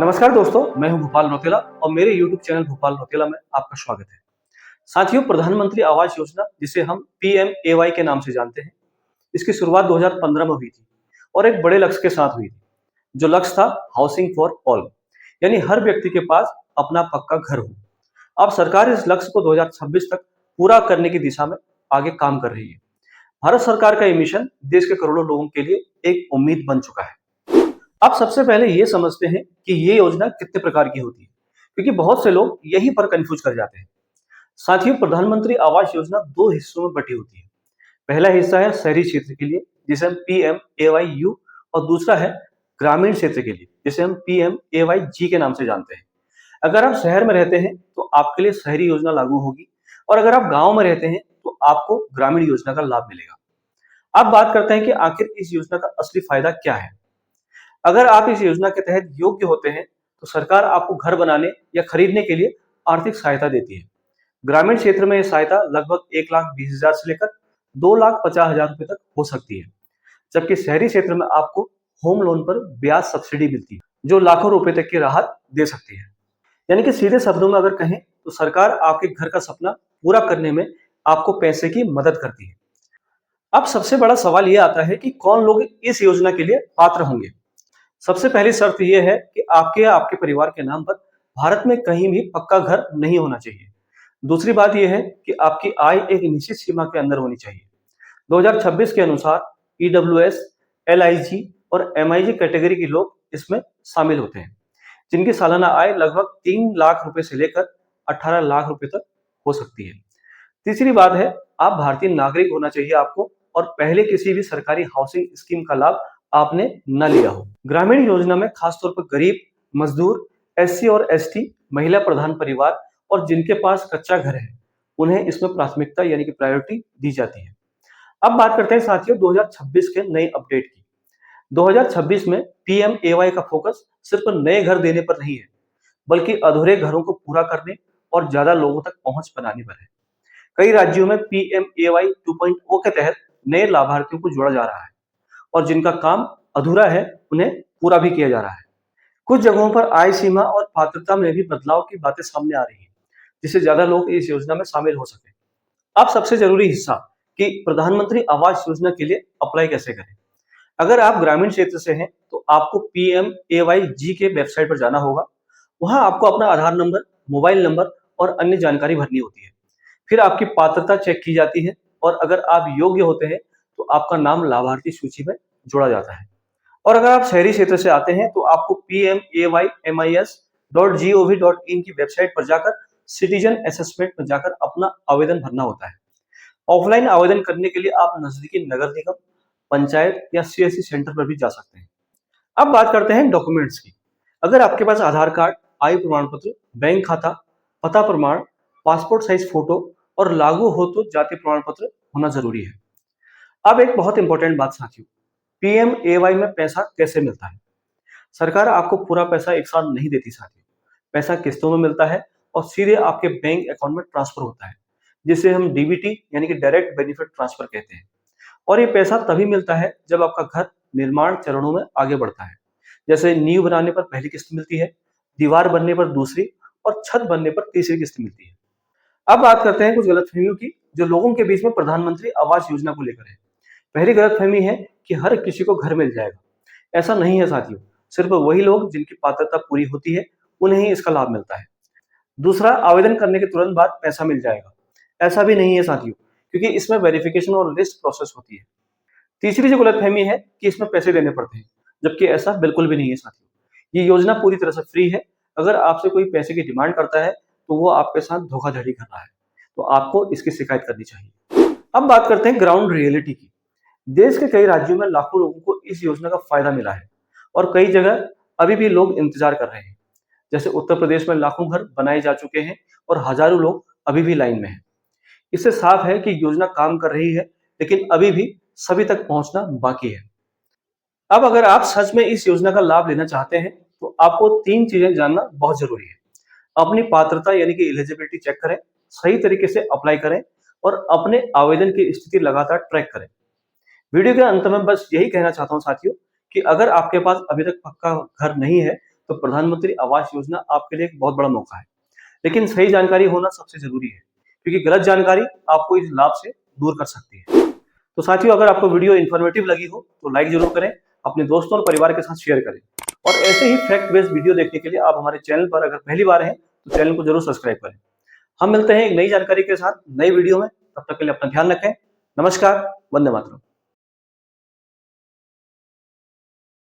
नमस्कार दोस्तों, मैं हूं भोपाल रौतेला और मेरे YouTube चैनल भोपाल रौतेला में आपका स्वागत है। साथियों, प्रधानमंत्री आवास योजना जिसे हम PMAY के नाम से जानते हैं, इसकी शुरुआत 2015 में हुई थी और एक बड़े लक्ष्य के साथ हुई थी, जो लक्ष्य था हाउसिंग फॉर ऑल, यानी हर व्यक्ति के पास अपना पक्का घर हो। अब सरकार इस लक्ष्य को 2026 तक पूरा करने की दिशा में आगे काम कर रही है। भारत सरकार का ये मिशन देश के करोड़ों लोगों के लिए एक उम्मीद बन चुका है। अब सबसे पहले ये समझते हैं कि ये योजना कितने प्रकार की होती है, क्योंकि बहुत से लोग यहीं पर कंफ्यूज कर जाते हैं। साथियों, प्रधानमंत्री आवास योजना दो हिस्सों में बटी होती है। पहला हिस्सा है शहरी क्षेत्र के लिए, जिसे हम PMAYU, और दूसरा है ग्रामीण क्षेत्र के लिए, जिसे हम PMAYG के नाम से जानते हैं। अगर आप शहर में रहते हैं तो आपके लिए शहरी योजना लागू होगी, और अगर आप गांव में रहते हैं तो आपको ग्रामीण योजना का लाभ मिलेगा। अब बात करते हैं कि आखिर इस योजना का असली फायदा क्या है। अगर आप इस योजना के तहत योग्य होते हैं तो सरकार आपको घर बनाने या खरीदने के लिए आर्थिक सहायता देती है। ग्रामीण क्षेत्र में यह सहायता लगभग 1,20,000 से लेकर 2,50,000 रुपए तक हो सकती है, जबकि शहरी क्षेत्र में आपको होम लोन पर ब्याज सब्सिडी मिलती है, जो लाखों रुपए तक की राहत दे सकती है। यानी कि सीधे शब्दों में अगर कहें तो सरकार आपके घर का सपना पूरा करने में आपको पैसे की मदद करती है। अब सबसे बड़ा सवाल यह आता है कि कौन लोग इस योजना के लिए पात्र होंगे। सबसे पहली शर्त यह है कि आपके या आपके परिवार के नाम पर भारत में कहीं भी पक्का घर नहीं होना चाहिए। दूसरी बात यह है कि आपकी आय एक निश्चित सीमा के अंदर होनी चाहिए। 2026 के अनुसार EWS, LIG और MIG कैटेगरी के लोग इसमें शामिल होते हैं, जिनकी सालाना आय लगभग 3 लाख रुपए से लेकर 18 लाख रुपए तक हो सकती है। तीसरी बात है, आप भारतीय नागरिक होना चाहिए आपको, और पहले किसी भी सरकारी हाउसिंग स्कीम का लाभ आपने न लिया हो। ग्रामीण योजना में खासतौर पर गरीब, मजदूर, SC और ST, महिला प्रधान परिवार और जिनके पास कच्चा घर है, उन्हें इसमें प्राथमिकता यानी कि प्रायोरिटी दी जाती है। अब बात करते हैं साथियों 2026 के नए अपडेट की। 2026 में PMAY का फोकस सिर्फ नए घर देने पर नहीं है, बल्कि अधूरे घरों को पूरा करने और ज्यादा लोगों तक पहुंच बनाने पर है। कई राज्यों में PMAY 2.0 के तहत नए लाभार्थियों को जोड़ा जा रहा है, और जिनका काम अधूरा है उन्हें पूरा भी किया जा रहा है। कुछ जगहों पर आय सीमा और पात्रता में भी बदलाव की बातें सामने आ रही हैं, जिससे ज्यादा लोग इस योजना में शामिल हो सके। अब सबसे जरूरी हिस्सा कि प्रधानमंत्री आवास योजना के लिए अप्लाई कैसे करें। अगर आप ग्रामीण क्षेत्र से हैं तो आपको PMAYG के वेबसाइट पर जाना होगा। वहां आपको अपना आधार नंबर, मोबाइल नंबर और अन्य जानकारी भरनी होती है। फिर आपकी पात्रता चेक की जाती है, और अगर आप योग्य होते हैं तो आपका नाम लाभार्थी सूची में जोड़ा जाता है। और अगर आप शहरी क्षेत्र से आते हैं तो आपको PMAYMIS.gov.in की वेबसाइट पर जाकर सिटीजन असेसमेंट में जाकर अपना आवेदन भरना होता है। ऑफलाइन आवेदन करने के लिए आप नजदीकी नगर निगम, पंचायत या CSC सेंटर पर भी जा सकते हैं। अब बात करते हैं डॉक्यूमेंट्स की। अगर आपके पास आधार कार्ड, आय प्रमाण पत्र, बैंक खाता, पता प्रमाण, पासपोर्ट साइज फोटो और लागू हो तो जाति प्रमाण पत्र होना जरूरी है। अब एक बहुत इंपॉर्टेंट बात साथियों, PMAY में पैसा कैसे मिलता है। सरकार आपको पूरा पैसा एक साथ नहीं देती साथियों। पैसा किस्तों में मिलता है और सीधे आपके बैंक अकाउंट में ट्रांसफर होता है, जिसे हम DBT यानी कि डायरेक्ट बेनिफिट ट्रांसफर कहते हैं। और ये पैसा तभी मिलता है जब आपका घर निर्माण चरणों में आगे बढ़ता है। जैसे नींव बनाने पर पहली किस्त मिलती है, दीवार बनने पर दूसरी और छत बनने पर तीसरी किस्त मिलती है। अब बात करते हैं कुछ गलतफहमियों की जो लोगों के बीच में प्रधानमंत्री आवास योजना को लेकर है। पहली गलतफहमी है कि हर किसी को घर मिल जाएगा। ऐसा नहीं है साथियों, सिर्फ वही लोग जिनकी पात्रता पूरी होती है उन्हें ही इसका लाभ मिलता है। दूसरा, आवेदन करने के तुरंत बाद पैसा मिल जाएगा। ऐसा भी नहीं है साथियों, क्योंकि इसमें वेरिफिकेशन और लिस्ट प्रोसेस होती है। तीसरी जो गलतफहमी है कि इसमें पैसे देने पड़ते हैं, जबकि ऐसा बिल्कुल भी नहीं है साथियों। ये योजना पूरी तरह से फ्री है। अगर आपसे कोई पैसे की डिमांड करता है तो वो आपके साथ धोखाधड़ी कर रहा है, तो आपको इसकी शिकायत करनी चाहिए। अब बात करते हैं ग्राउंड रियलिटी की। देश के कई राज्यों में लाखों लोगों को इस योजना का फायदा मिला है, और कई जगह अभी भी लोग इंतजार कर रहे हैं। जैसे उत्तर प्रदेश में लाखों घर बनाए जा चुके हैं और हजारों लोग अभी भी लाइन में हैं। इससे साफ है कि योजना काम कर रही है, लेकिन अभी भी सभी तक पहुंचना बाकी है। अब अगर आप सच में इस योजना का लाभ लेना चाहते हैं तो आपको 3 चीजें जानना बहुत जरूरी है। अपनी पात्रता यानी कि एलिजिबिलिटी चेक करें, सही तरीके से अप्लाई करें और अपने आवेदन की स्थिति लगातार ट्रैक करें। वीडियो के अंत में बस यही कहना चाहता हूं साथियों कि अगर आपके पास अभी तक पक्का घर नहीं है तो प्रधानमंत्री आवास योजना आपके लिए एक बहुत बड़ा मौका है। लेकिन सही जानकारी होना सबसे जरूरी है, क्योंकि गलत जानकारी आपको इस लाभ से दूर कर सकती है। तो साथियों, अगर आपको वीडियो इन्फॉर्मेटिव लगी हो तो लाइक जरूर करें, अपने दोस्तों और परिवार के साथ शेयर करें, और ऐसे ही फैक्ट बेस्ड वीडियो देखने के लिए आप हमारे चैनल पर अगर पहली बार हैं तो चैनल को जरूर सब्सक्राइब करें। हम मिलते हैं एक नई जानकारी के साथ नई वीडियो में। तब तक के लिए अपना ध्यान रखें। नमस्कार। वंदे मातरम।